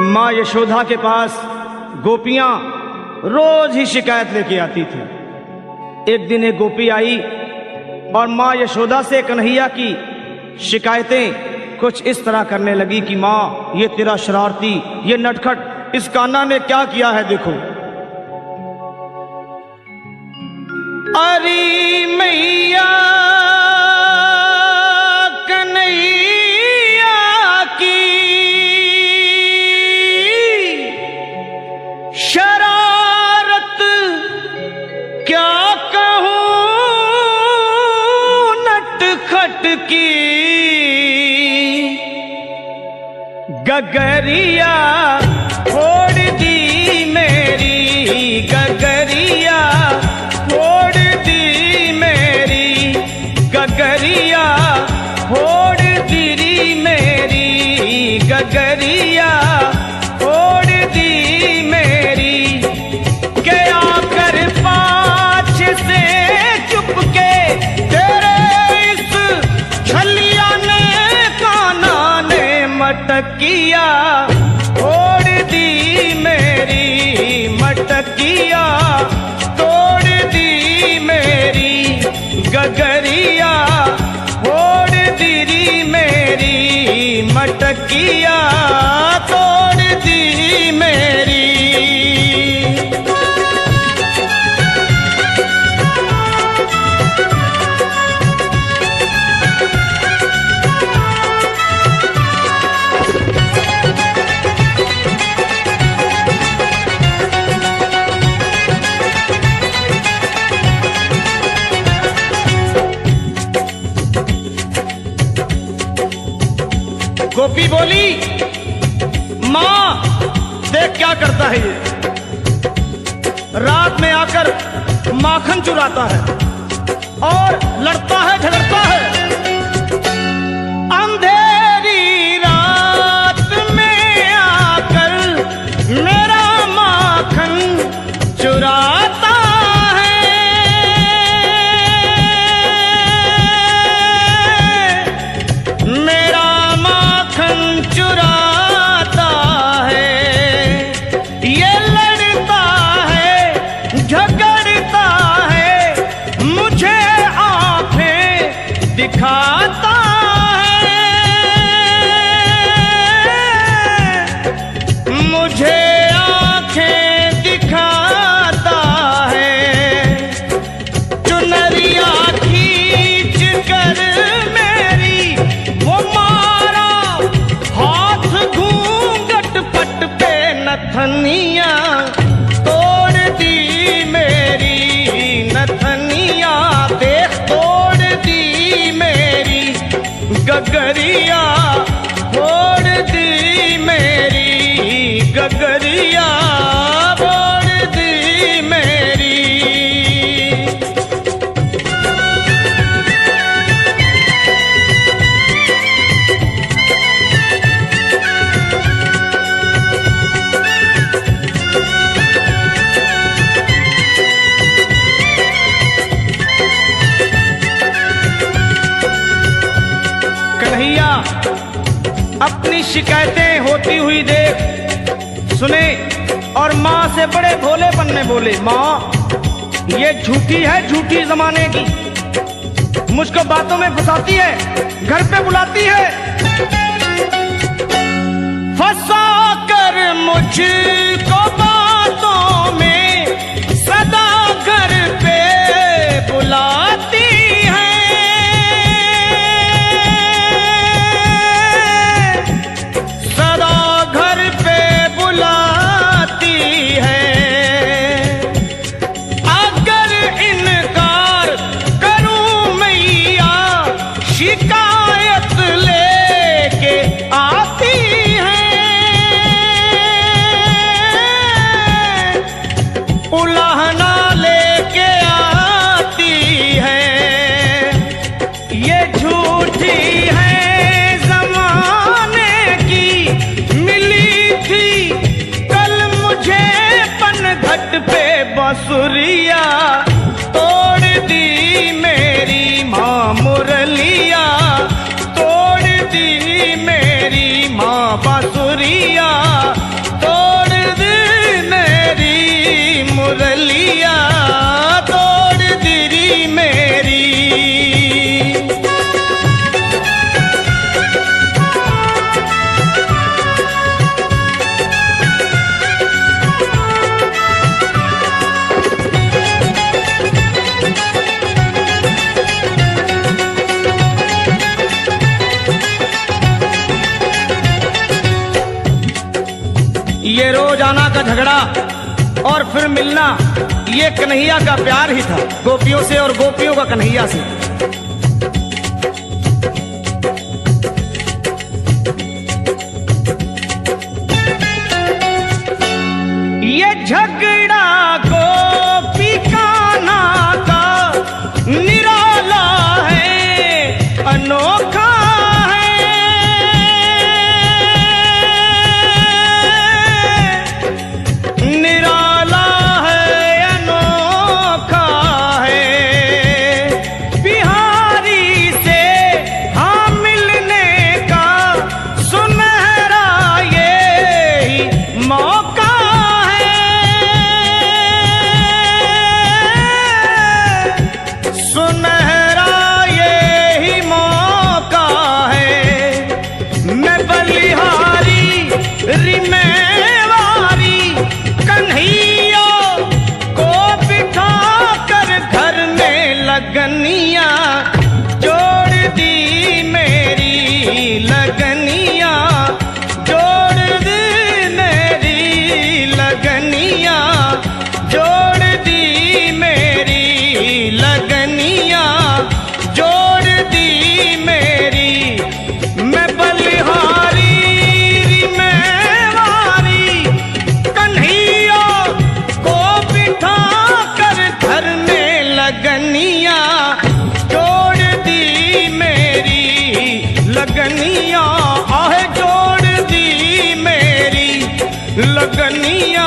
माँ यशोदा के पास गोपियां रोज ही शिकायत लेके आती थी। एक दिन एक गोपी आई और माँ यशोदा से कन्हैया की शिकायतें कुछ इस तरह करने लगी कि माँ, ये तेरा शरारती, ये नटखट इस कान्हा ने क्या किया है, देखो। अरे मैया कन्हैया की शरारत क्या कहूं, नटखट की गगरिया फोड़ दी मेरी, गगरिया फोड़ दी मेरी, गगरिया फोड़ दी मेरी, गगरिया फोड़ दी मेरी। गया कर पाछ से चुपके तेरे इस छलिया ने कान्हा ने मटकिया फोड़ दी मेरी, मटकिया तोड़ दी मेरी, गगरिया फोड़ दी मेरी, मटकिया तोड़ दी मेरी। गोपी बोली, माँ देख क्या करता है ये, रात में आकर माखन चुराता है और लड़ता है, झगड़ता है। अंधेरी रात में आकर मेरा माखन चुराता है, मेरा चुराता है, ये लड़ता है, झगड़ता है, मुझे आंखें दिखाता है, मुझे आंखें दिखाता है। चुनरिया खींच कर मेरी वो नथनिया तोड़ दी मेरी, नथनिया देख तोड़ दी मेरी, गगरिया फोड़ दी मेरी, गगरिया फोड़ दी मेरी। कन्हैया अपनी शिकायतें होती हुई देख सुने और माँ से बड़े भोलेपन में बोले, माँ ये झूठी है, झूठी जमाने की, मुझको बातों में फंसाती है, घर पे बुलाती है, फंसा कर मुझको बातों में सदा घर पे बुलाती है, शिकायत लेके आती है, उलाहना लेके आती है। ये झूठी है जमाने की, मिली थी कल मुझे पनघट पे बांसुरिया, तोड़ दी मेरी माँ मुरलिया, तोड़ दी मेरी माँ बांसुरिया, ये रोजाना का झगड़ा और फिर मिलना, ये कन्हैया का प्यार ही था, गोपियों से और गोपियों का कन्हैया से। ये झगड़ा गोपी कान्हा का निराला है, अनोखा लगनिया जोड़ दी मेरी, लगनिया जोड़ दी मेरी, लगनिया जोड़ दी मेरी, लगनिया जोड़ दी मेरी। मैं बलिहारी मैं वारी कन्हैया को बिठा कर घर में लगनिया जोड़ दी मेरी, लगनिया आहे जोड़ दी मेरी, लगनिया